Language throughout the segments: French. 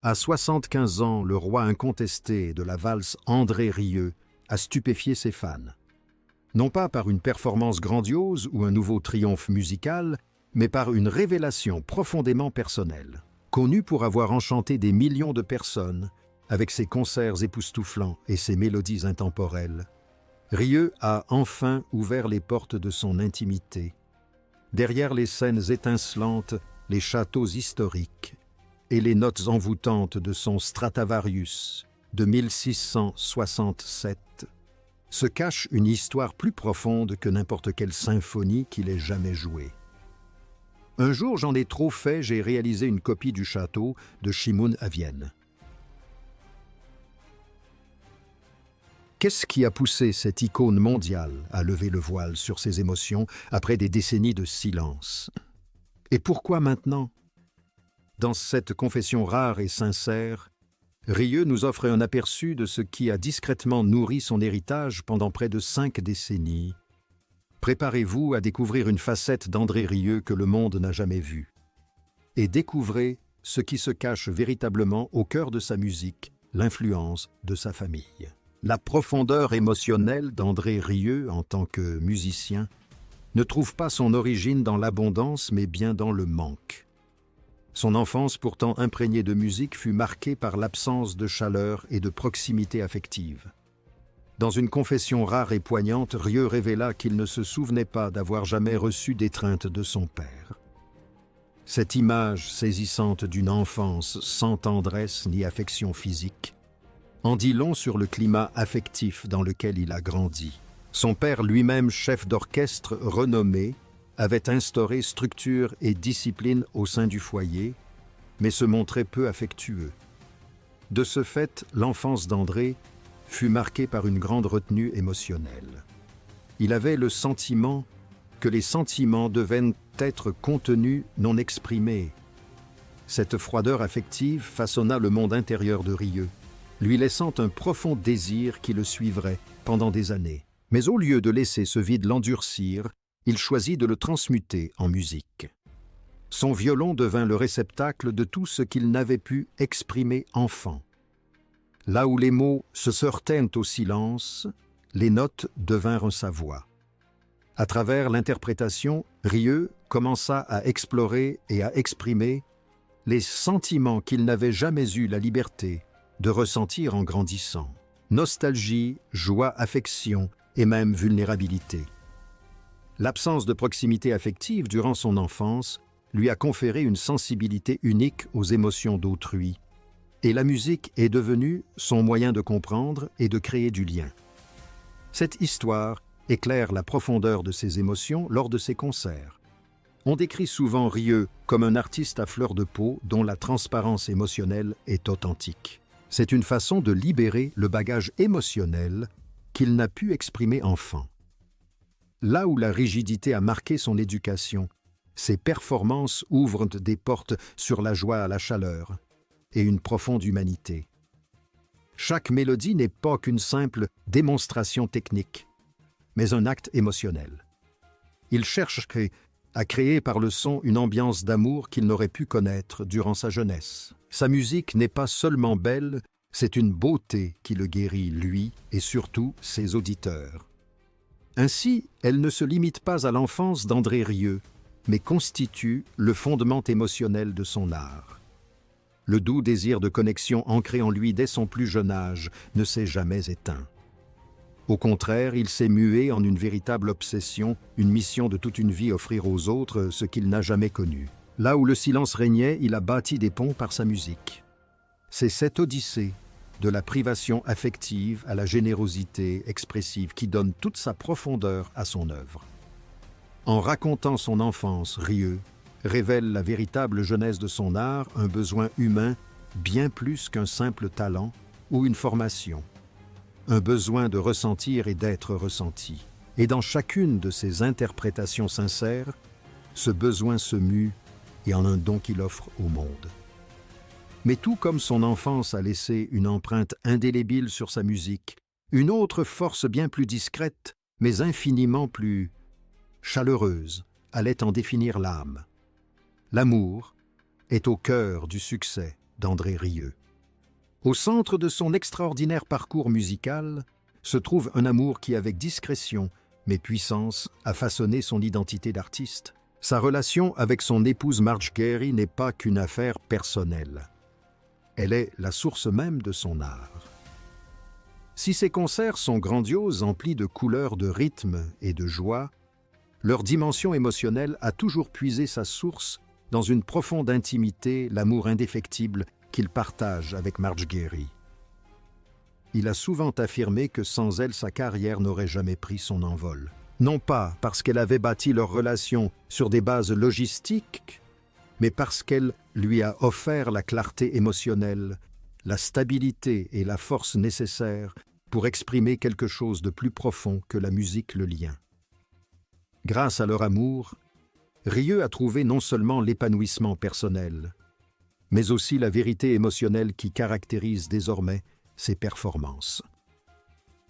À 75 ans, le roi incontesté de la valse André Rieu a stupéfié ses fans. Non pas par une performance grandiose ou un nouveau triomphe musical, mais par une révélation profondément personnelle. Connu pour avoir enchanté des millions de personnes avec ses concerts époustouflants et ses mélodies intemporelles, Rieu a enfin ouvert les portes de son intimité. Derrière les scènes étincelantes, les châteaux historiques et les notes envoûtantes de son Stradivarius de 1667, se cache une histoire plus profonde que n'importe quelle symphonie qu'il ait jamais jouée. Un jour, j'en ai trop fait, j'ai réalisé une copie du château de Schimun à Vienne. Qu'est-ce qui a poussé cette icône mondiale à lever le voile sur ses émotions après des décennies de silence? Et pourquoi maintenant? Dans cette confession rare et sincère, Rieu nous offre un aperçu de ce qui a discrètement nourri son héritage pendant près de 5 décennies. Préparez-vous à découvrir une facette d'André Rieu que le monde n'a jamais vue. Et découvrez ce qui se cache véritablement au cœur de sa musique, l'influence de sa famille. La profondeur émotionnelle d'André Rieu en tant que musicien ne trouve pas son origine dans l'abondance mais bien dans le manque. Son enfance pourtant imprégnée de musique fut marquée par l'absence de chaleur et de proximité affective. Dans une confession rare et poignante, Rieu révéla qu'il ne se souvenait pas d'avoir jamais reçu d'étreinte de son père. Cette image saisissante d'une enfance sans tendresse ni affection physique en dit long sur le climat affectif dans lequel il a grandi. Son père, lui-même chef d'orchestre renommé, avait instauré structure et discipline au sein du foyer, mais se montrait peu affectueux. De ce fait, l'enfance d'André fut marquée par une grande retenue émotionnelle. Il avait le sentiment que les sentiments devaient être contenus, non exprimés. Cette froideur affective façonna le monde intérieur de Rieu, lui laissant un profond désir qui le suivrait pendant des années. Mais au lieu de laisser ce vide l'endurcir, il choisit de le transmuter en musique. Son violon devint le réceptacle de tout ce qu'il n'avait pu exprimer enfant. Là où les mots se heurtaient au silence, les notes devinrent sa voix. À travers l'interprétation, Rieu commença à explorer et à exprimer les sentiments qu'il n'avait jamais eu la liberté de ressentir en grandissant. Nostalgie, joie, affection et même vulnérabilité. L'absence de proximité affective durant son enfance lui a conféré une sensibilité unique aux émotions d'autrui, et la musique est devenue son moyen de comprendre et de créer du lien. Cette histoire éclaire la profondeur de ses émotions lors de ses concerts. On décrit souvent Rieu comme un artiste à fleur de peau dont la transparence émotionnelle est authentique. C'est une façon de libérer le bagage émotionnel qu'il n'a pu exprimer enfant. Là où la rigidité a marqué son éducation, ses performances ouvrent des portes sur la joie à la chaleur et une profonde humanité. Chaque mélodie n'est pas qu'une simple démonstration technique, mais un acte émotionnel. Il cherche à créer par le son une ambiance d'amour qu'il n'aurait pu connaître durant sa jeunesse. Sa musique n'est pas seulement belle, c'est une beauté qui le guérit, lui, et surtout ses auditeurs. Ainsi, elle ne se limite pas à l'enfance d'André Rieu, mais constitue le fondement émotionnel de son art. Le doux désir de connexion ancré en lui dès son plus jeune âge ne s'est jamais éteint. Au contraire, il s'est mué en une véritable obsession, une mission de toute une vie offrir aux autres ce qu'il n'a jamais connu. Là où le silence régnait, il a bâti des ponts par sa musique. C'est cette odyssée de la privation affective à la générosité expressive qui donne toute sa profondeur à son œuvre. En racontant son enfance, Rieu révèle la véritable jeunesse de son art, un besoin humain bien plus qu'un simple talent ou une formation. Un besoin de ressentir et d'être ressenti. Et dans chacune de ses interprétations sincères, ce besoin se mue et en un don qu'il offre au monde. Mais tout comme son enfance a laissé une empreinte indélébile sur sa musique, une autre force bien plus discrète, mais infiniment plus chaleureuse, allait en définir l'âme. L'amour est au cœur du succès d'André Rieu. Au centre de son extraordinaire parcours musical se trouve un amour qui, avec discrétion mais puissance, a façonné son identité d'artiste. Sa relation avec son épouse Marge Gary n'est pas qu'une affaire personnelle. Elle est la source même de son art. Si ses concerts sont grandioses, emplis de couleurs, de rythme et de joie, leur dimension émotionnelle a toujours puisé sa source dans une profonde intimité, l'amour indéfectible qu'il partage avec Marge Gary. Il a souvent affirmé que sans elle, sa carrière n'aurait jamais pris son envol. Non pas parce qu'elle avait bâti leur relation sur des bases logistiques, mais parce qu'elle lui a offert la clarté émotionnelle, la stabilité et la force nécessaires pour exprimer quelque chose de plus profond que la musique le lien. Grâce à leur amour, Rieu a trouvé non seulement l'épanouissement personnel, mais aussi la vérité émotionnelle qui caractérise désormais ses performances.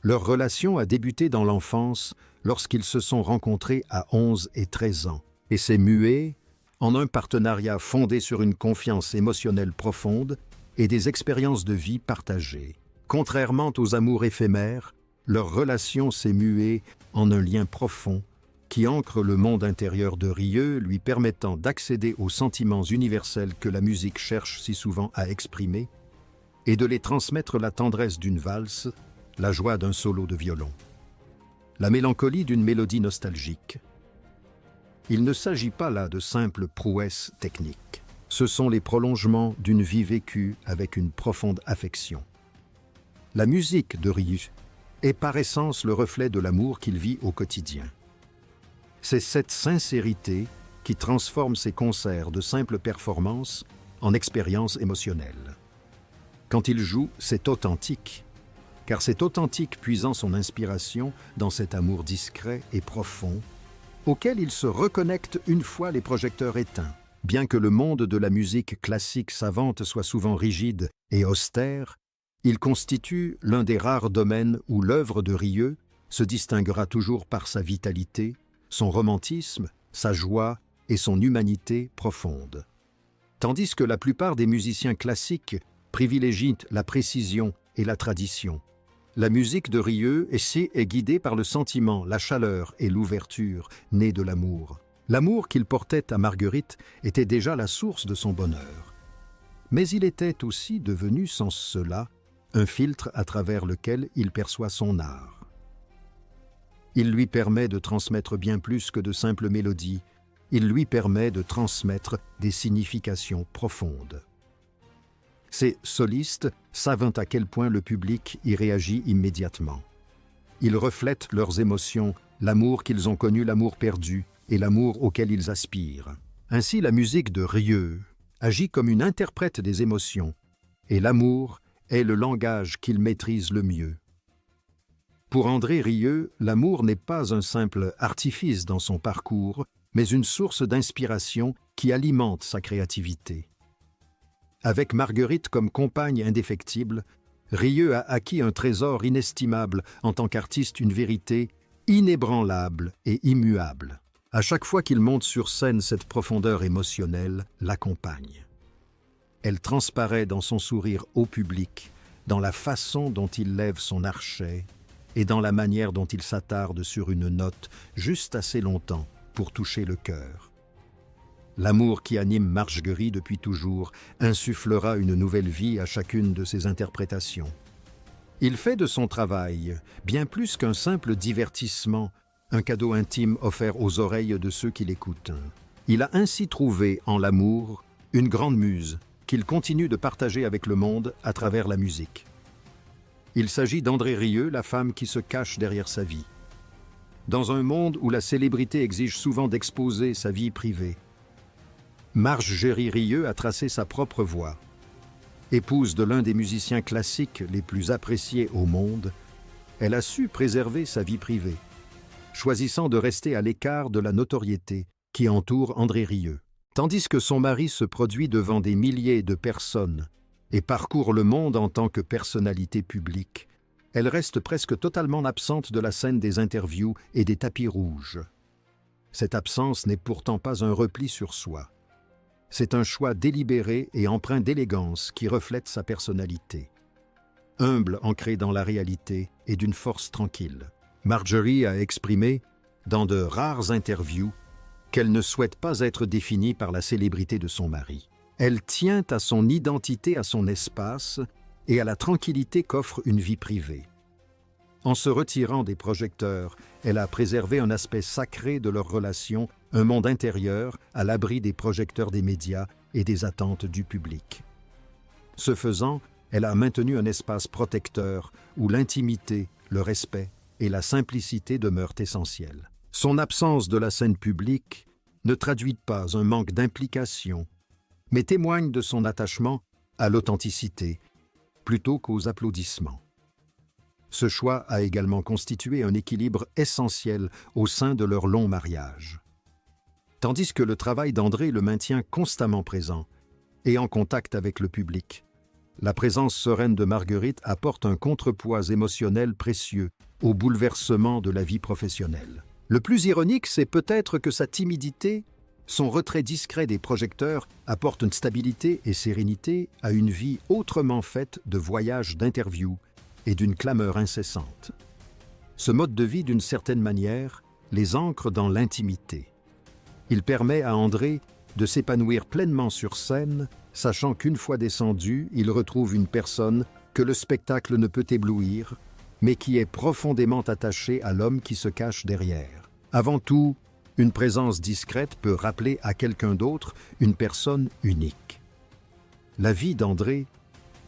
Leur relation a débuté dans l'enfance lorsqu'ils se sont rencontrés à 11 et 13 ans et s'est mué en un partenariat fondé sur une confiance émotionnelle profonde et des expériences de vie partagées. Contrairement aux amours éphémères, leur relation s'est muée en un lien profond qui ancre le monde intérieur de Rieu, lui permettant d'accéder aux sentiments universels que la musique cherche si souvent à exprimer et de les transmettre la tendresse d'une valse, la joie d'un solo de violon, la mélancolie d'une mélodie nostalgique. Il ne s'agit pas là de simples prouesses techniques. Ce sont les prolongements d'une vie vécue avec une profonde affection. La musique de Rieu est par essence le reflet de l'amour qu'il vit au quotidien. C'est cette sincérité qui transforme ses concerts de simples performances en expériences émotionnelles. Quand il joue, c'est authentique, car c'est authentique puisant son inspiration dans cet amour discret et profond, auquel il se reconnecte une fois les projecteurs éteints. Bien que le monde de la musique classique savante soit souvent rigide et austère, il constitue l'un des rares domaines où l'œuvre de Rieu se distinguera toujours par sa vitalité, son romantisme, sa joie et son humanité profonde. Tandis que la plupart des musiciens classiques privilégient la précision et la tradition, la musique de Rieu est guidée par le sentiment, la chaleur et l'ouverture née de l'amour. L'amour qu'il portait à Marguerite était déjà la source de son bonheur. Mais il était aussi devenu, sans cela, un filtre à travers lequel il perçoit son art. Il lui permet de transmettre bien plus que de simples mélodies, il lui permet de transmettre des significations profondes. Ces solistes savent à quel point le public y réagit immédiatement. Ils reflètent leurs émotions, l'amour qu'ils ont connu, l'amour perdu et l'amour auquel ils aspirent. Ainsi, la musique de Rieu agit comme une interprète des émotions, et l'amour est le langage qu'il maîtrise le mieux. Pour André Rieu, l'amour n'est pas un simple artifice dans son parcours, mais une source d'inspiration qui alimente sa créativité. Avec Marguerite comme compagne indéfectible, Rieu a acquis un trésor inestimable en tant qu'artiste, une vérité inébranlable et immuable. À chaque fois qu'il monte sur scène, cette profondeur émotionnelle l'accompagne. Elle transparaît dans son sourire au public, dans la façon dont il lève son archet et dans la manière dont il s'attarde sur une note juste assez longtemps pour toucher le cœur. L'amour qui anime Marge Gary depuis toujours insufflera une nouvelle vie à chacune de ses interprétations. Il fait de son travail bien plus qu'un simple divertissement, un cadeau intime offert aux oreilles de ceux qui l'écoutent. Il a ainsi trouvé en l'amour une grande muse qu'il continue de partager avec le monde à travers la musique. Il s'agit d'André Rieu, la femme qui se cache derrière sa vie. Dans un monde où la célébrité exige souvent d'exposer sa vie privée, Marge Gary Rieu a tracé sa propre voie. Épouse de l'un des musiciens classiques les plus appréciés au monde, elle a su préserver sa vie privée, choisissant de rester à l'écart de la notoriété qui entoure André Rieu. Tandis que son mari se produit devant des milliers de personnes et parcourt le monde en tant que personnalité publique, elle reste presque totalement absente de la scène des interviews et des tapis rouges. Cette absence n'est pourtant pas un repli sur soi. C'est un choix délibéré et empreint d'élégance qui reflète sa personnalité. Humble, ancré dans la réalité et d'une force tranquille. Marjorie a exprimé, dans de rares interviews, qu'elle ne souhaite pas être définie par la célébrité de son mari. Elle tient à son identité, à son espace et à la tranquillité qu'offre une vie privée. En se retirant des projecteurs, elle a préservé un aspect sacré de leur relation, un monde intérieur à l'abri des projecteurs des médias et des attentes du public. Ce faisant, elle a maintenu un espace protecteur où l'intimité, le respect et la simplicité demeurent essentiels. Son absence de la scène publique ne traduit pas un manque d'implication, mais témoigne de son attachement à l'authenticité plutôt qu'aux applaudissements. Ce choix a également constitué un équilibre essentiel au sein de leur long mariage. Tandis que le travail d'André le maintient constamment présent et en contact avec le public, la présence sereine de Marguerite apporte un contrepoids émotionnel précieux au bouleversement de la vie professionnelle. Le plus ironique, c'est peut-être que sa timidité, son retrait discret des projecteurs apporte une stabilité et sérénité à une vie autrement faite de voyages, d'interviews et d'une clameur incessante. Ce mode de vie, d'une certaine manière, les ancre dans l'intimité. Il permet à André de s'épanouir pleinement sur scène, sachant qu'une fois descendu, il retrouve une personne que le spectacle ne peut éblouir, mais qui est profondément attachée à l'homme qui se cache derrière. Avant tout, une présence discrète peut rappeler à quelqu'un d'autre une personne unique. La vie d'André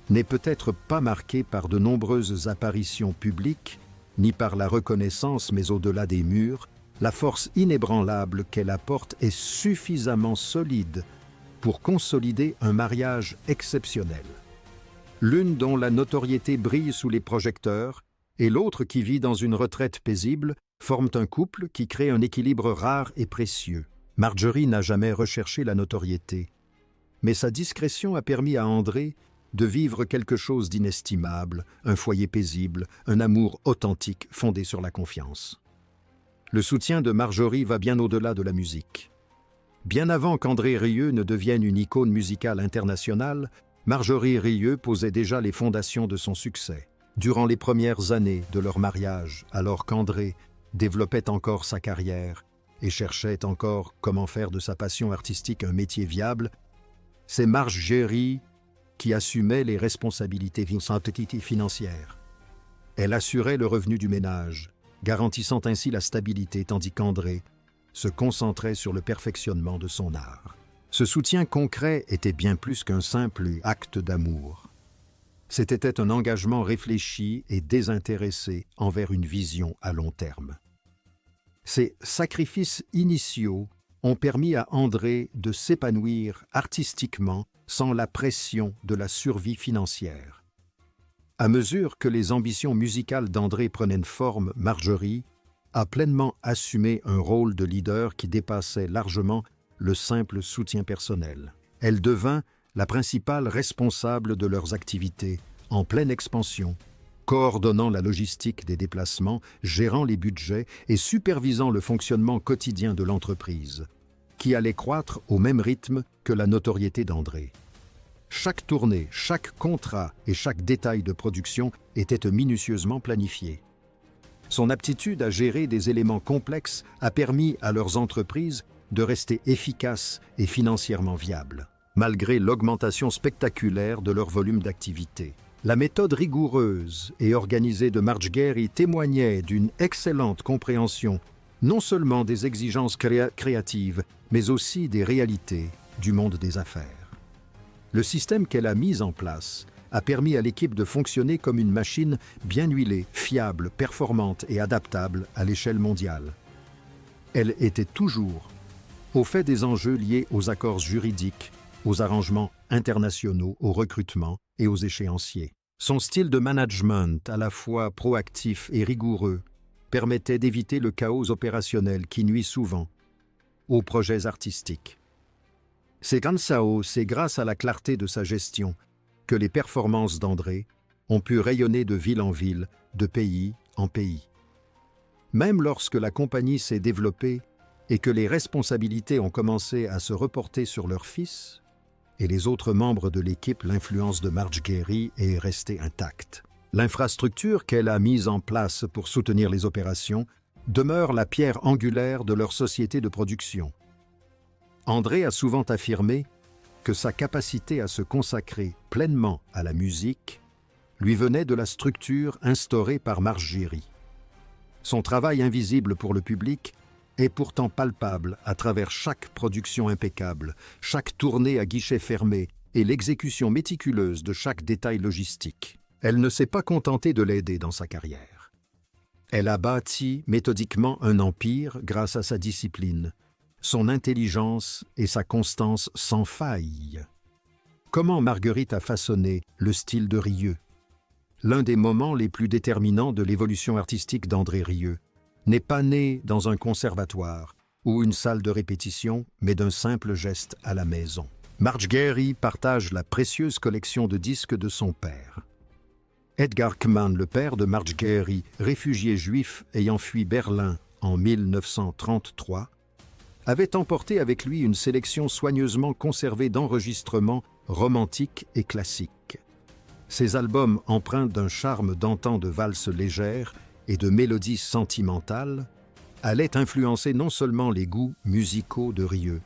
n'est peut-être pas marquée par de nombreuses apparitions publiques, ni par la reconnaissance, mais au-delà des murs, la force inébranlable qu'elle apporte est suffisamment solide pour consolider un mariage exceptionnel. L'une dont la notoriété brille sous les projecteurs et l'autre qui vit dans une retraite paisible forment un couple qui crée un équilibre rare et précieux. Marjorie n'a jamais recherché la notoriété, mais sa discrétion a permis à André de vivre quelque chose d'inestimable, un foyer paisible, un amour authentique fondé sur la confiance. Le soutien de Marjorie va bien au-delà de la musique. Bien avant qu'André Rieu ne devienne une icône musicale internationale, Marjorie Rieu posait déjà les fondations de son succès. Durant les premières années de leur mariage, alors qu'André développait encore sa carrière et cherchait encore comment faire de sa passion artistique un métier viable, c'est Marjorie qui assumait les responsabilités financières. Elle assurait le revenu du ménage, garantissant ainsi la stabilité, tandis qu'André se concentrait sur le perfectionnement de son art. Ce soutien concret était bien plus qu'un simple acte d'amour. C'était un engagement réfléchi et désintéressé envers une vision à long terme. Ces sacrifices initiaux ont permis à André de s'épanouir artistiquement sans la pression de la survie financière. À mesure que les ambitions musicales d'André prenaient forme, Marjorie a pleinement assumé un rôle de leader qui dépassait largement le simple soutien personnel. Elle devint la principale responsable de leurs activités, en pleine expansion, coordonnant la logistique des déplacements, gérant les budgets et supervisant le fonctionnement quotidien de l'entreprise, qui allait croître au même rythme que la notoriété d'André. Chaque tournée, chaque contrat et chaque détail de production était minutieusement planifié. Son aptitude à gérer des éléments complexes a permis à leurs entreprises de rester efficaces et financièrement viables, malgré l'augmentation spectaculaire de leur volume d'activité. La méthode rigoureuse et organisée de Marjorie témoignait d'une excellente compréhension non seulement des exigences créatives, mais aussi des réalités du monde des affaires. Le système qu'elle a mis en place a permis à l'équipe de fonctionner comme une machine bien huilée, fiable, performante et adaptable à l'échelle mondiale. Elle était toujours au fait des enjeux liés aux accords juridiques, aux arrangements internationaux, au recrutement et aux échéanciers. Son style de management, à la fois proactif et rigoureux, permettait d'éviter le chaos opérationnel qui nuit souvent aux projets artistiques. C'est grâce à la clarté de sa gestion que les performances d'André ont pu rayonner de ville en ville, de pays en pays. Même lorsque la compagnie s'est développée et que les responsabilités ont commencé à se reporter sur leur fils et les autres membres de l'équipe, l'influence de Marge Gary est restée intacte. L'infrastructure qu'elle a mise en place pour soutenir les opérations demeure la pierre angulaire de leur société de production. André a souvent affirmé que sa capacité à se consacrer pleinement à la musique lui venait de la structure instaurée par Marge Gary. Son travail invisible pour le public est pourtant palpable à travers chaque production impeccable, chaque tournée à guichet fermé et l'exécution méticuleuse de chaque détail logistique. Elle ne s'est pas contentée de l'aider dans sa carrière. Elle a bâti méthodiquement un empire grâce à sa discipline, son intelligence et sa constance sans faille. Comment Marguerite a façonné le style de Rieu? L'un des moments les plus déterminants de l'évolution artistique d'André Rieu n'est pas né dans un conservatoire ou une salle de répétition, mais d'un simple geste à la maison. Marge Gary partage la précieuse collection de disques de son père. Edgar Kman, le père de Marge Gary, réfugié juif ayant fui Berlin en 1933, avait emporté avec lui une sélection soigneusement conservée d'enregistrements romantiques et classiques. Ces albums empreints d'un charme d'antan de valses légères et de mélodies sentimentales allaient influencer non seulement les goûts musicaux de Rieu,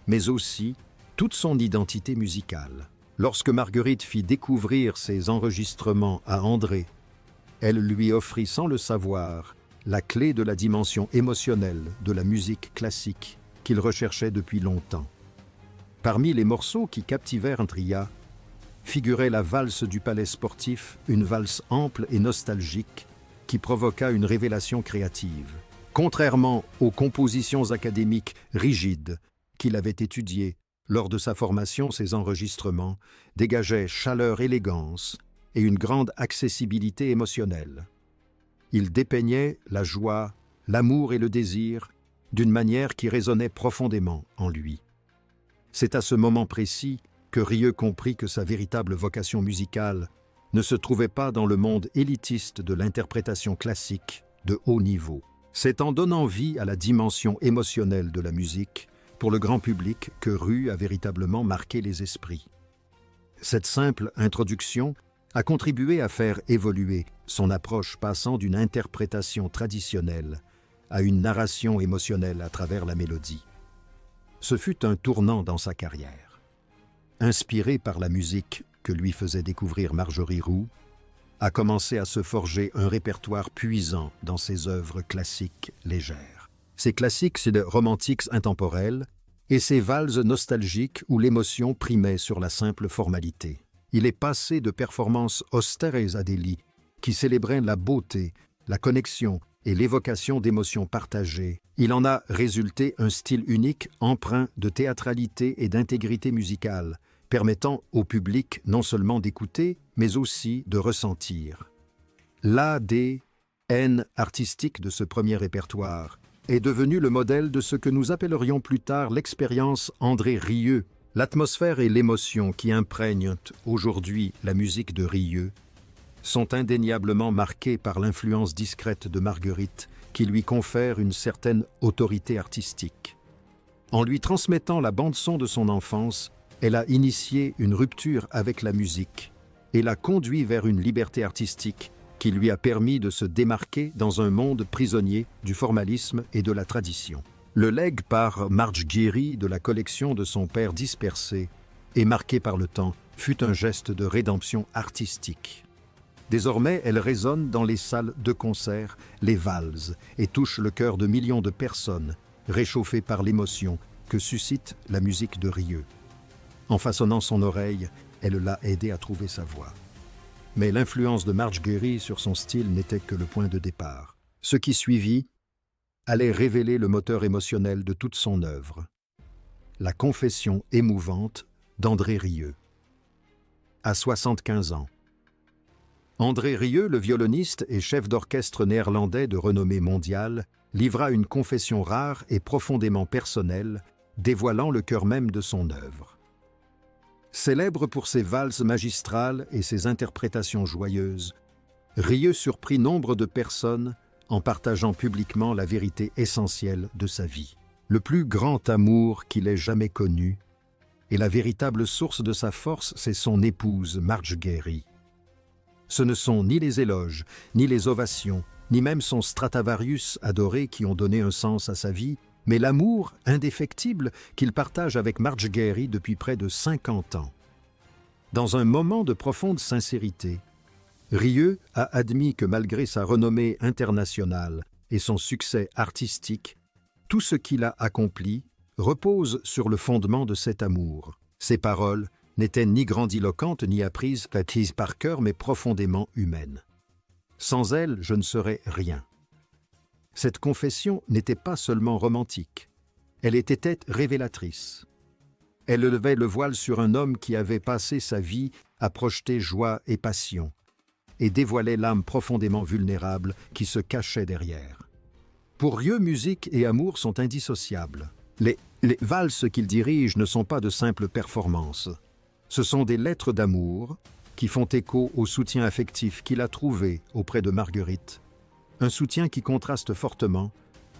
mais aussi toute son identité musicale. Lorsque Marguerite fit découvrir ces enregistrements à André, elle lui offrit sans le savoir la clé de la dimension émotionnelle de la musique classique qu'il recherchait depuis longtemps. Parmi les morceaux qui captivèrent Andrea, figurait la valse du palais sportif, une valse ample et nostalgique qui provoqua une révélation créative. Contrairement aux compositions académiques rigides qu'il avait étudiées lors de sa formation, ces enregistrements dégageaient chaleur, élégance et une grande accessibilité émotionnelle. Ils dépeignaient la joie, l'amour et le désir d'une manière qui résonnait profondément en lui. C'est à ce moment précis que Rieu comprit que sa véritable vocation musicale ne se trouvait pas dans le monde élitiste de l'interprétation classique de haut niveau. C'est en donnant vie à la dimension émotionnelle de la musique pour le grand public que Rieu a véritablement marqué les esprits. Cette simple introduction a contribué à faire évoluer son approche passant d'une interprétation traditionnelle à une narration émotionnelle à travers la mélodie. Ce fut un tournant dans sa carrière. Inspiré par la musique que lui faisait découvrir Marjorie Roux, a commencé à se forger un répertoire puissant dans ses œuvres classiques légères. Ces classiques, c'est de romantiques intemporels et ces valses nostalgiques où l'émotion primait sur la simple formalité. Il est passé de performances austères à délices qui célébraient la beauté, la connexion et l'évocation d'émotions partagées. Il en a résulté un style unique empreint de théâtralité et d'intégrité musicale, permettant au public non seulement d'écouter, mais aussi de ressentir. L'ADN artistique de ce premier répertoire est devenu le modèle de ce que nous appellerions plus tard l'expérience André Rieu. L'atmosphère et l'émotion qui imprègnent aujourd'hui la musique de Rieu sont indéniablement marquées par l'influence discrète de Marguerite qui lui confère une certaine autorité artistique. En lui transmettant la bande-son de son enfance, elle a initié une rupture avec la musique et l'a conduit vers une liberté artistique qui lui a permis de se démarquer dans un monde prisonnier du formalisme et de la tradition. Le legs par Marge Gary de la collection de son père dispersée et marqué par le temps fut un geste de rédemption artistique. Désormais, elle résonne dans les salles de concert, les valses, et touche le cœur de millions de personnes, réchauffées par l'émotion que suscite la musique de Rieu. En façonnant son oreille, elle l'a aidé à trouver sa voix. Mais l'influence de Marge Gary sur son style n'était que le point de départ. Ce qui suivit allait révéler le moteur émotionnel de toute son œuvre. La confession émouvante d'André Rieu. À 75 ans. André Rieu, le violoniste et chef d'orchestre néerlandais de renommée mondiale, livra une confession rare et profondément personnelle, dévoilant le cœur même de son œuvre. Célèbre pour ses valses magistrales et ses interprétations joyeuses, Rieu surprit nombre de personnes en partageant publiquement la vérité essentielle de sa vie. le plus grand amour qu'il ait jamais connu, et la véritable source de sa force, c'est son épouse, Marge-Gary. Ce ne sont ni les éloges, ni les ovations, ni même son Stradivarius adoré qui ont donné un sens à sa vie, mais l'amour indéfectible qu'il partage avec Marge-Gary depuis près de 50 ans. Dans un moment de profonde sincérité, Rieu a admis que malgré sa renommée internationale et son succès artistique, tout ce qu'il a accompli repose sur le fondement de cet amour. Ses paroles n'étaient ni grandiloquentes ni apprises par cœur, mais profondément humaines. Sans elle, je ne serais rien. Cette confession n'était pas seulement romantique, elle était révélatrice. Elle levait le voile sur un homme qui avait passé sa vie à projeter joie et passion, et dévoilait l'âme profondément vulnérable qui se cachait derrière. Pour Rieu, musique et amour sont indissociables. Les valses qu'il dirige ne sont pas de simples performances. Ce sont des lettres d'amour qui font écho au soutien affectif qu'il a trouvé auprès de Marguerite, un soutien qui contraste fortement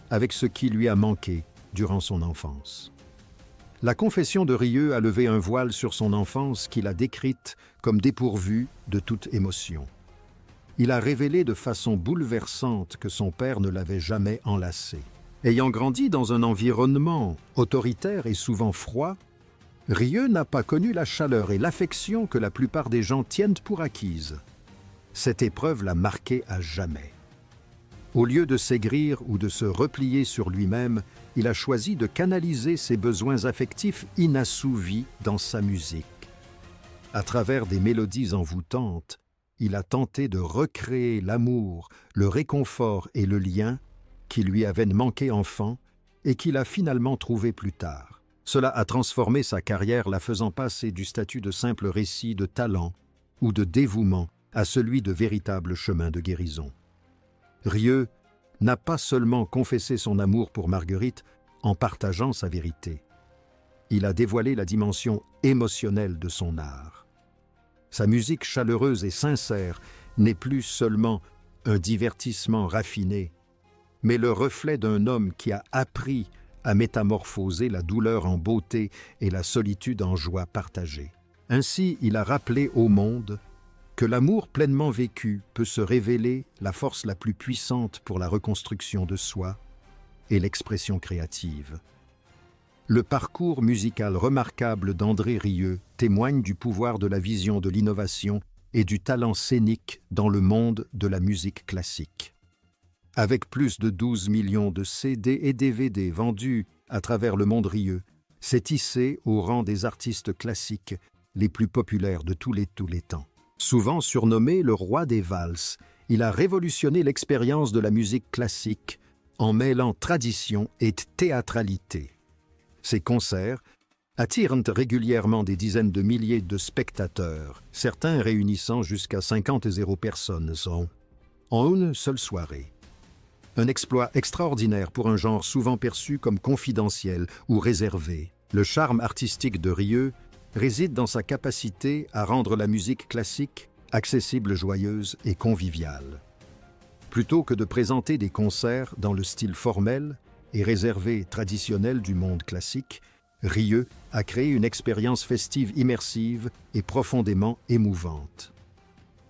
avec ce qui lui a manqué durant son enfance. La confession de Rieu a levé un voile sur son enfance qu'il a décrite comme dépourvue de toute émotion. Il a révélé de façon bouleversante que son père ne l'avait jamais enlacé. Ayant grandi dans un environnement autoritaire et souvent froid, Rieu n'a pas connu la chaleur et l'affection que la plupart des gens tiennent pour acquises. Cette épreuve l'a marqué à jamais. Au lieu de s'aigrir ou de se replier sur lui-même, il a choisi de canaliser ses besoins affectifs inassouvis dans sa musique. À travers des mélodies envoûtantes, il a tenté de recréer l'amour, le réconfort et le lien qui lui avaient manqué enfant et qu'il a finalement trouvé plus tard. Cela a transformé sa carrière, la faisant passer du statut de simple récit de talent ou de dévouement à celui de véritable chemin de guérison. Rieu n'a pas seulement confessé son amour pour Marguerite en partageant sa vérité. Il a dévoilé la dimension émotionnelle de son art. Sa musique chaleureuse et sincère n'est plus seulement un divertissement raffiné, mais le reflet d'un homme qui a appris à métamorphoser la douleur en beauté et la solitude en joie partagée. Ainsi, il a rappelé au monde que l'amour pleinement vécu peut se révéler la force la plus puissante pour la reconstruction de soi et l'expression créative. Le parcours musical remarquable d'André Rieu témoigne du pouvoir de la vision de l'innovation et du talent scénique dans le monde de la musique classique. Avec plus de 12 millions de CD et DVD vendus à travers le monde, Rieu s'est hissé au rang des artistes classiques les plus populaires de tous les temps. Souvent surnommé le roi des valses, il a révolutionné l'expérience de la musique classique en mêlant tradition et théâtralité. Ses concerts attirent régulièrement des dizaines de milliers de spectateurs, certains réunissant jusqu'à 50 personnes en une seule soirée. Un exploit extraordinaire pour un genre souvent perçu comme confidentiel ou réservé. Le charme artistique de Rieu réside dans sa capacité à rendre la musique classique accessible, joyeuse et conviviale. Plutôt que de présenter des concerts dans le style formel et réservé traditionnel du monde classique, Rieu a créé une expérience festive immersive et profondément émouvante.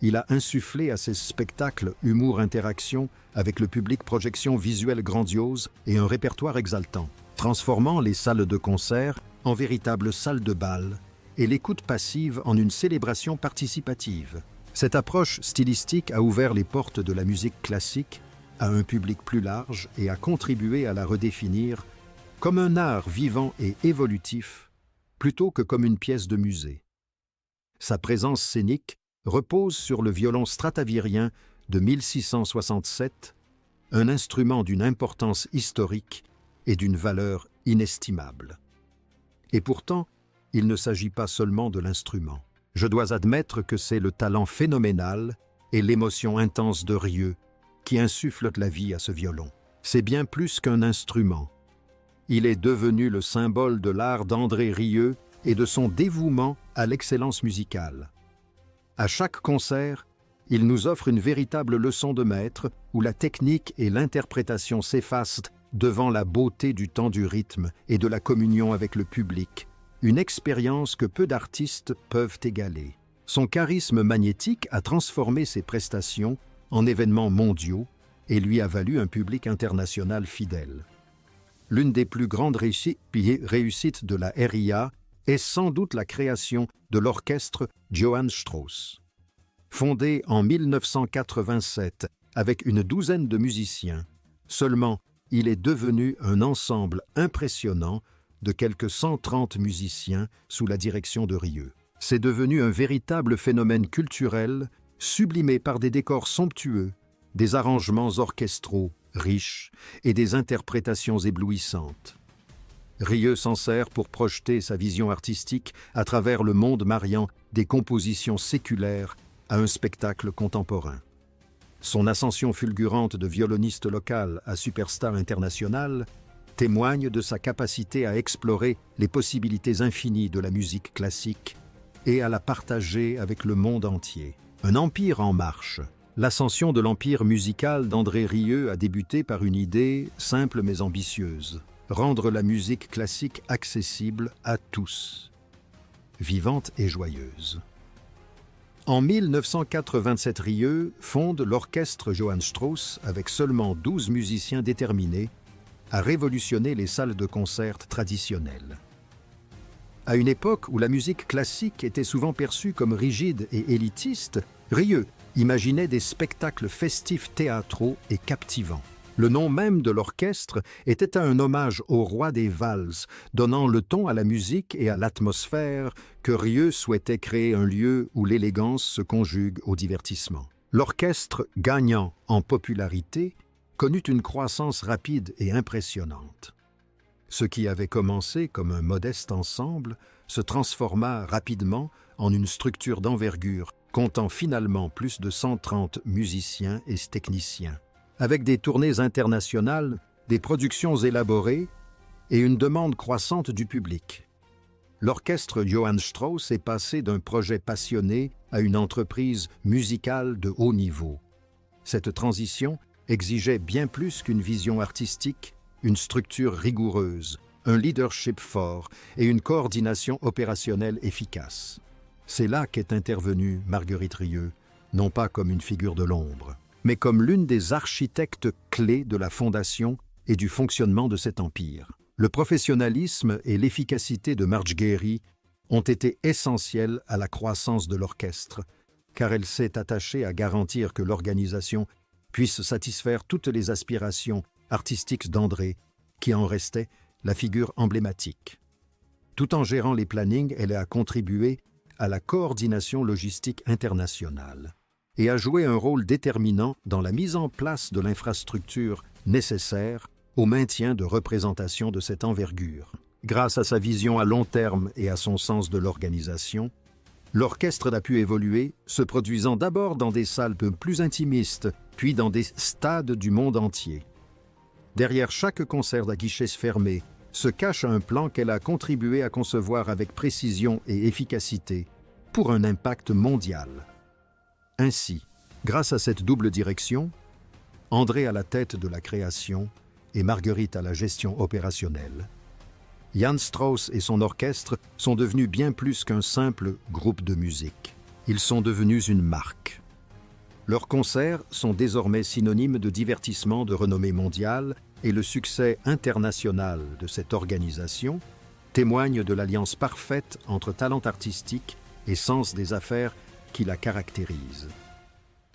Il a insufflé à ses spectacles humour-interaction avec le public, projection visuelle grandiose et un répertoire exaltant, transformant les salles de concert en véritables salles de bal et l'écoute passive en une célébration participative. Cette approche stylistique a ouvert les portes de la musique classique à un public plus large et a contribué à la redéfinir comme un art vivant et évolutif plutôt que comme une pièce de musée. Sa présence scénique repose sur le violon stratavirien de 1667, un instrument d'une importance historique et d'une valeur inestimable. Et pourtant, il ne s'agit pas seulement de l'instrument. Je dois admettre que c'est le talent phénoménal et l'émotion intense de Rieu qui insufflent la vie à ce violon. C'est bien plus qu'un instrument. Il est devenu le symbole de l'art d'André Rieu et de son dévouement à l'excellence musicale. À chaque concert, il nous offre une véritable leçon de maître où la technique et l'interprétation s'effacent devant la beauté du temps du rythme et de la communion avec le public, une expérience que peu d'artistes peuvent égaler. Son charisme magnétique a transformé ses prestations en événements mondiaux et lui a valu un public international fidèle. L'une des plus grandes réussites de la RIA est sans doute la création de l'orchestre Johann Strauss. Fondé en 1987 avec une douzaine de musiciens, seulement il est devenu un ensemble impressionnant de quelques 130 musiciens sous la direction de Rieu. C'est devenu un véritable phénomène culturel, sublimé par des décors somptueux, des arrangements orchestraux riches et des interprétations éblouissantes. Rieu s'en sert pour projeter sa vision artistique à travers le monde mariant des compositions séculaires à un spectacle contemporain. Son ascension fulgurante de violoniste local à superstar international témoigne de sa capacité à explorer les possibilités infinies de la musique classique et à la partager avec le monde entier. Un empire en marche. L'ascension de l'empire musical d'André Rieu a débuté par une idée simple mais ambitieuse: rendre la musique classique accessible à tous, vivante et joyeuse. En 1987, Rieu fonde l'orchestre Johann Strauss avec seulement 12 musiciens déterminés à révolutionner les salles de concert traditionnelles. À une époque où la musique classique était souvent perçue comme rigide et élitiste, Rieu imaginait des spectacles festifs théâtraux et captivants. Le nom même de l'orchestre était un hommage au roi des valses, donnant le ton à la musique et à l'atmosphère que Rieu souhaitait créer un lieu où l'élégance se conjugue au divertissement. L'orchestre, gagnant en popularité, connut une croissance rapide et impressionnante. Ce qui avait commencé comme un modeste ensemble se transforma rapidement en une structure d'envergure, comptant finalement plus de 130 musiciens et techniciens. Avec des tournées internationales, des productions élaborées et une demande croissante du public. L'orchestre Johann Strauss est passé d'un projet passionné à une entreprise musicale de haut niveau. Cette transition exigeait bien plus qu'une vision artistique, une structure rigoureuse, un leadership fort et une coordination opérationnelle efficace. C'est là qu'est intervenue Marguerite Rieu, non pas comme une figure de l'ombre, mais comme l'une des architectes clés de la fondation et du fonctionnement de cet empire. Le professionnalisme et l'efficacité de Marge Geri ont été essentiels à la croissance de l'orchestre, car elle s'est attachée à garantir que l'organisation puisse satisfaire toutes les aspirations artistiques d'André, qui en restait la figure emblématique. Tout en gérant les plannings, elle a contribué à la coordination logistique internationale et a joué un rôle déterminant dans la mise en place de l'infrastructure nécessaire au maintien de représentations de cette envergure. Grâce à sa vision à long terme et à son sens de l'organisation, l'orchestre a pu évoluer, se produisant d'abord dans des salles plus intimistes, puis dans des stades du monde entier. Derrière chaque concert à guichets fermés se cache un plan qu'elle a contribué à concevoir avec précision et efficacité pour un impact mondial. Ainsi, grâce à cette double direction, André à la tête de la création et Marguerite à la gestion opérationnelle, Johann Strauss et son orchestre sont devenus bien plus qu'un simple groupe de musique. Ils sont devenus une marque. Leurs concerts sont désormais synonymes de divertissement de renommée mondiale et le succès international de cette organisation témoigne de l'alliance parfaite entre talent artistique et sens des affaires qui la caractérise.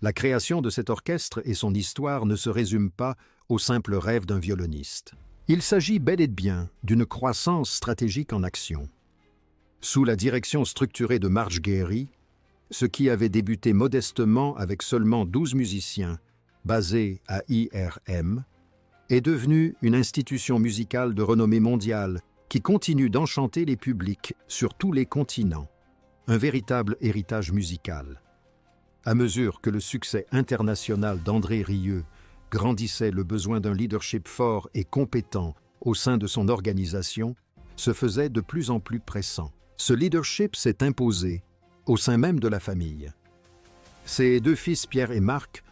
La création de cet orchestre et son histoire ne se résument pas au simple rêve d'un violoniste. Il s'agit bel et bien d'une croissance stratégique en action. Sous la direction structurée de Marge Geri, ce qui avait débuté modestement avec seulement 12 musiciens, basés à IRM, est devenu une institution musicale de renommée mondiale qui continue d'enchanter les publics sur tous les continents. Un véritable héritage musical. À mesure que le succès international d'André Rieu grandissait, le besoin d'un leadership fort et compétent au sein de son organisation se faisait de plus en plus pressant. Ce leadership s'est imposé au sein même de la famille. Ses deux fils Pierre et Marc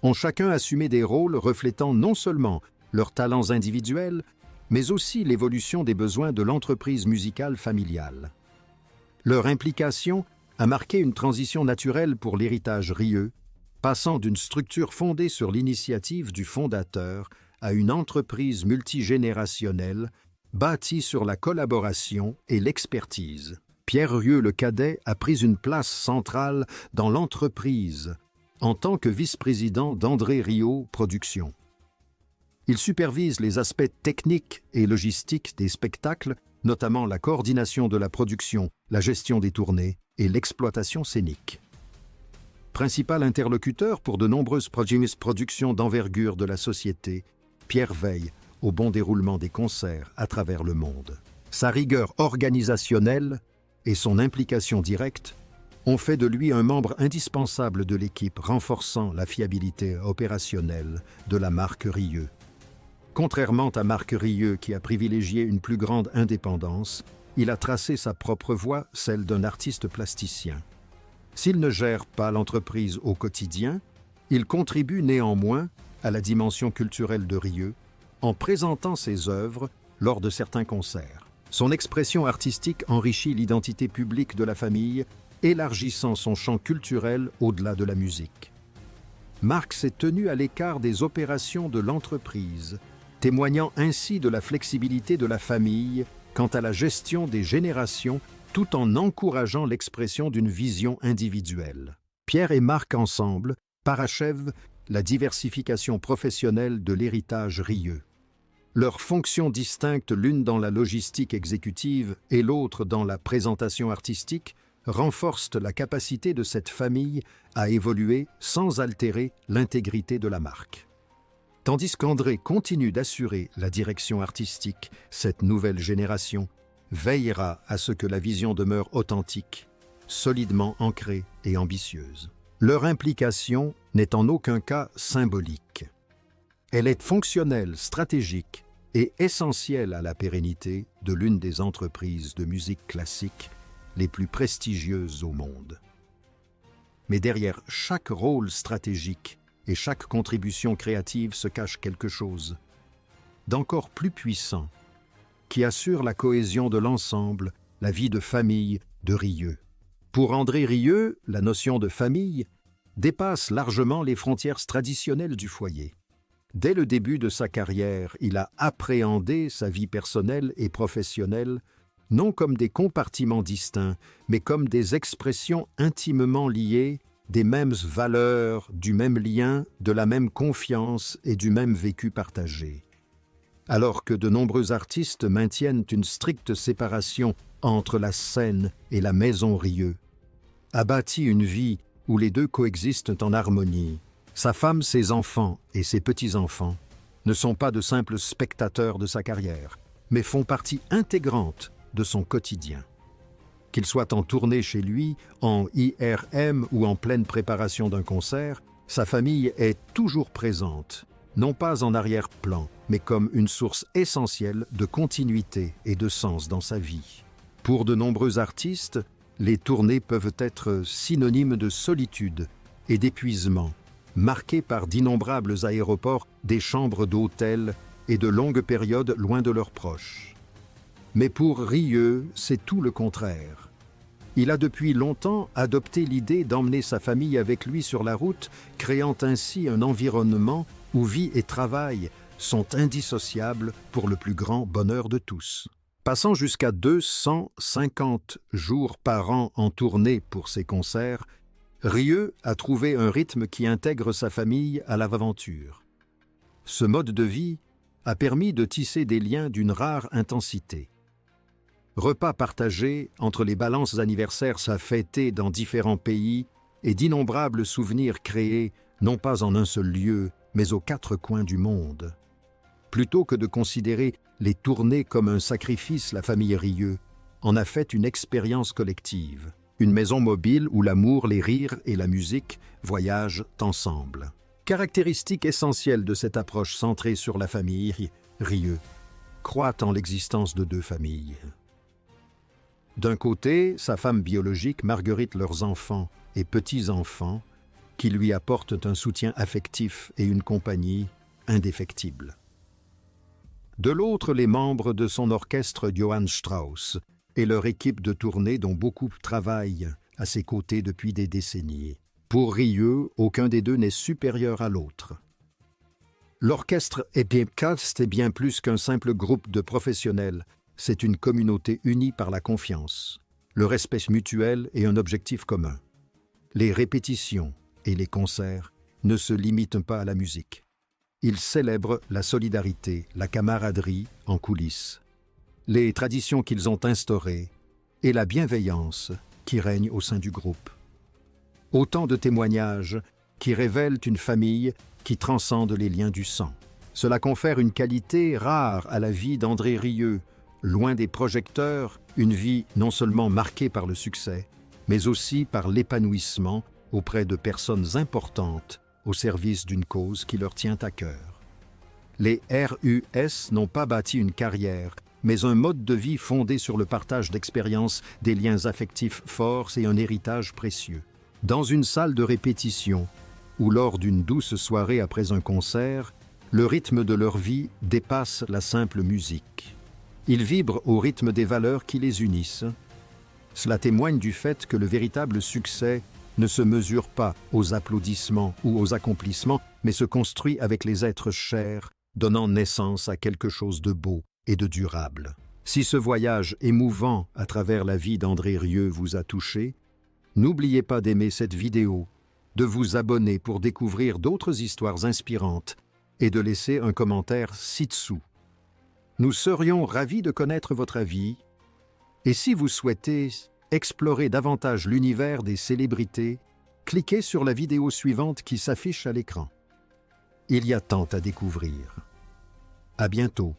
ont chacun assumé des rôles reflétant non seulement leurs talents individuels, mais aussi l'évolution des besoins de l'entreprise musicale familiale. Leur implication a marqué une transition naturelle pour l'héritage Rieu, passant d'une structure fondée sur l'initiative du fondateur à une entreprise multigénérationnelle bâtie sur la collaboration et l'expertise. Pierre Rieu le cadet a pris une place centrale dans l'entreprise en tant que vice-président d'André Rieu Productions. Il supervise les aspects techniques et logistiques des spectacles, notamment la coordination de la production, la gestion des tournées et l'exploitation scénique. Principal interlocuteur pour de nombreuses productions d'envergure de la société, Pierre veille au bon déroulement des concerts à travers le monde. Sa rigueur organisationnelle et son implication directe ont fait de lui un membre indispensable de l'équipe, renforçant la fiabilité opérationnelle de la marque Rieu. Contrairement à Marc Rieu, qui a privilégié une plus grande indépendance, il a tracé sa propre voie, celle d'un artiste plasticien. S'il ne gère pas l'entreprise au quotidien, il contribue néanmoins à la dimension culturelle de Rieu en présentant ses œuvres lors de certains concerts. Son expression artistique enrichit l'identité publique de la famille, élargissant son champ culturel au-delà de la musique. Marc s'est tenu à l'écart des opérations de l'entreprise, témoignant ainsi de la flexibilité de la famille quant à la gestion des générations, tout en encourageant l'expression d'une vision individuelle. Pierre et Marc ensemble parachèvent la diversification professionnelle de l'héritage Rieu. Leurs fonctions distinctes, l'une dans la logistique exécutive et l'autre dans la présentation artistique, renforcent la capacité de cette famille à évoluer sans altérer l'intégrité de la marque. Tandis qu'André continue d'assurer la direction artistique, cette nouvelle génération veillera à ce que la vision demeure authentique, solidement ancrée et ambitieuse. Leur implication n'est en aucun cas symbolique. Elle est fonctionnelle, stratégique et essentielle à la pérennité de l'une des entreprises de musique classique les plus prestigieuses au monde. Mais derrière chaque rôle stratégique et chaque contribution créative se cache quelque chose d'encore plus puissant qui assure la cohésion de l'ensemble, la vie de famille de Rieu. Pour André Rieu, la notion de famille dépasse largement les frontières traditionnelles du foyer. Dès le début de sa carrière, il a appréhendé sa vie personnelle et professionnelle non comme des compartiments distincts, mais comme des expressions intimement liées des mêmes valeurs, du même lien, de la même confiance et du même vécu partagé. Alors que de nombreux artistes maintiennent une stricte séparation entre la scène et la maison Rieu, a bâti une vie où les deux coexistent en harmonie. Sa femme, ses enfants et ses petits-enfants ne sont pas de simples spectateurs de sa carrière, mais font partie intégrante de son quotidien. Qu'il soit en tournée chez lui, en IRM ou en pleine préparation d'un concert, sa famille est toujours présente, non pas en arrière-plan, mais comme une source essentielle de continuité et de sens dans sa vie. Pour de nombreux artistes, les tournées peuvent être synonymes de solitude et d'épuisement, marqués par d'innombrables aéroports, des chambres d'hôtel et de longues périodes loin de leurs proches. Mais pour Rieu, c'est tout le contraire. Il a depuis longtemps adopté l'idée d'emmener sa famille avec lui sur la route, créant ainsi un environnement où vie et travail sont indissociables pour le plus grand bonheur de tous. Passant jusqu'à 250 jours par an en tournée pour ses concerts, Rieu a trouvé un rythme qui intègre sa famille à l'aventure. Ce mode de vie a permis de tisser des liens d'une rare intensité. Repas partagés entre les balances anniversaires fêtées dans différents pays et d'innombrables souvenirs créés non pas en un seul lieu, mais aux quatre coins du monde. Plutôt que de considérer les tournées comme un sacrifice, la famille Rieu en a fait une expérience collective, une maison mobile où l'amour, les rires et la musique voyagent ensemble. Caractéristique essentielle de cette approche centrée sur la famille, Rieu croit en l'existence de deux familles. D'un côté, sa femme biologique, Marguerite, leurs enfants et petits-enfants, qui lui apportent un soutien affectif et une compagnie indéfectible. De l'autre, les membres de son orchestre Johann Strauss et leur équipe de tournée dont beaucoup travaillent à ses côtés depuis des décennies. Pour Rieu, aucun des deux n'est supérieur à l'autre. L'orchestre Epicast est bien plus qu'un simple groupe de professionnels. C'est une communauté unie par la confiance, le respect mutuel et un objectif commun. Les répétitions et les concerts ne se limitent pas à la musique. Ils célèbrent la solidarité, la camaraderie en coulisses, les traditions qu'ils ont instaurées et la bienveillance qui règne au sein du groupe. Autant de témoignages qui révèlent une famille qui transcende les liens du sang. Cela confère une qualité rare à la vie d'André Rieu, loin des projecteurs, une vie non seulement marquée par le succès, mais aussi par l'épanouissement auprès de personnes importantes au service d'une cause qui leur tient à cœur. Les RUS n'ont pas bâti une carrière, mais un mode de vie fondé sur le partage d'expériences, des liens affectifs forts et un héritage précieux. Dans une salle de répétition, ou lors d'une douce soirée après un concert, le rythme de leur vie dépasse la simple musique. Ils vibrent au rythme des valeurs qui les unissent. Cela témoigne du fait que le véritable succès ne se mesure pas aux applaudissements ou aux accomplissements, mais se construit avec les êtres chers, donnant naissance à quelque chose de beau et de durable. Si ce voyage émouvant à travers la vie d'André Rieu vous a touché, n'oubliez pas d'aimer cette vidéo, de vous abonner pour découvrir d'autres histoires inspirantes et de laisser un commentaire ci-dessous. Nous serions ravis de connaître votre avis, et si vous souhaitez explorer davantage l'univers des célébrités, cliquez sur la vidéo suivante qui s'affiche à l'écran. Il y a tant à découvrir. À bientôt.